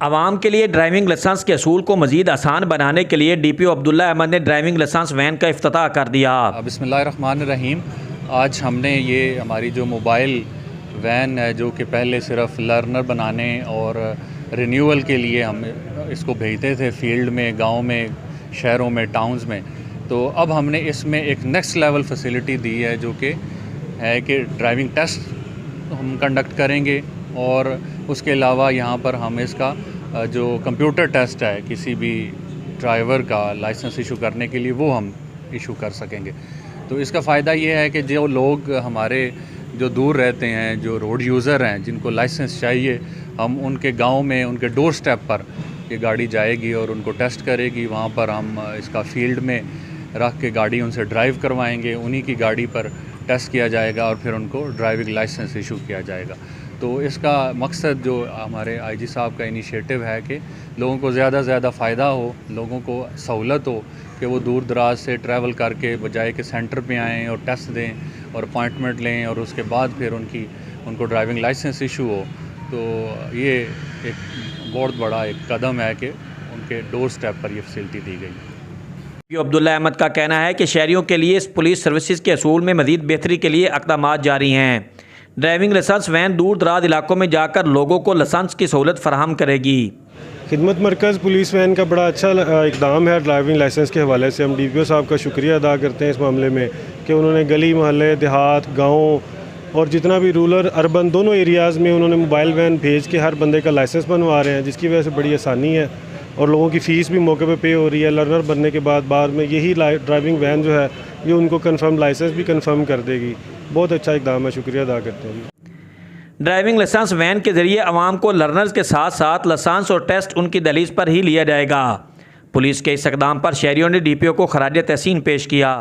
عوام کے لیے ڈرائیونگ لائسنس کے اصول کو مزید آسان بنانے کے لیے ڈی پی او عبداللہ احمد نے ڈرائیونگ لائسنس وین کا افتتاح کر دیا۔ بسم اللہ الرحمن الرحیم۔ آج ہم نے یہ ہماری جو موبائل وین ہے جو کہ پہلے صرف لرنر بنانے اور رینیول کے لیے ہم اس کو بھیجتے تھے فیلڈ میں، گاؤں میں، شہروں میں، ٹاؤنز میں، تو اب ہم نے اس میں ایک نیکسٹ لیول فیسلٹی دی ہے جو کہ ہے کہ ڈرائیونگ ٹیسٹ ہم کنڈکٹ کریں گے، اور اس کے علاوہ یہاں پر ہم اس کا جو کمپیوٹر ٹیسٹ ہے کسی بھی ڈرائیور کا لائسنس ایشو کرنے کے لیے وہ ہم ایشو کر سکیں گے۔ تو اس کا فائدہ یہ ہے کہ جو لوگ ہمارے جو دور رہتے ہیں، جو روڈ یوزر ہیں، جن کو لائسنس چاہیے، ہم ان کے گاؤں میں ان کے ڈور سٹیپ پر یہ گاڑی جائے گی اور ان کو ٹیسٹ کرے گی۔ وہاں پر ہم اس کا فیلڈ میں رکھ کے گاڑی ان سے ڈرائیو کروائیں گے، انہی کی گاڑی پر ٹیسٹ کیا جائے گا اور پھر ان کو ڈرائیونگ لائسنس ایشو کیا جائے گا۔ تو اس کا مقصد جو ہمارے آئی جی صاحب کا انیشیٹو ہے کہ لوگوں کو زیادہ سے زیادہ فائدہ ہو، لوگوں کو سہولت ہو کہ وہ دور دراز سے ٹریول کر کے بجائے کہ سینٹر پہ آئیں اور ٹیسٹ دیں اور اپوائنٹمنٹ لیں اور اس کے بعد پھر ان کو ڈرائیونگ لائسنس ایشو ہو۔ تو یہ ایک بہت بڑا ایک قدم ہے کہ ان کے ڈور سٹیپ پر یہ فیسلٹی دی گئی۔ عبداللہ احمد کا کہنا ہے کہ شہریوں کے لیے اس پولیس سروسز کے اصول میں مزید بہتری کے لیے اقدامات جاری ہیں۔ ڈرائیونگ لائسنس وین دور دراز علاقوں میں جا کر لوگوں کو لائسنس کی سہولت فراہم کرے گی۔ خدمت مرکز پولیس وین کا بڑا اچھا اقدام ہے ڈرائیونگ لائسنس کے حوالے سے۔ ہم ڈی پی او صاحب کا شکریہ ادا کرتے ہیں اس معاملے میں کہ انہوں نے گلی محلے، دیہات، گاؤں اور جتنا بھی رورل اربن دونوں ایریاز میں انہوں نے موبائل وین بھیج کے ہر بندے کا لائسنس بنوا رہے ہیں، جس کی وجہ سے بڑی آسانی ہے اور لوگوں کی فیس بھی موقع پہ ہو رہی ہے۔ لرنر بننے کے بعد میں یہی ڈرائیونگ وین جو ہے یہ ان کو کنفرم لائسنس بھی کنفرم کر دے گی۔ بہت اچھا اقدام ہے، شکریہ ادا کرتے ہیں۔ ڈرائیونگ لائسنس وین کے ذریعے عوام کو لرنرز کے ساتھ ساتھ لائسنس اور ٹیسٹ ان کی دہلیز پر ہی لیا جائے گا۔ پولیس کے اس اقدام پر شہریوں نے ڈی پی او کو خراج تحسین پیش کیا۔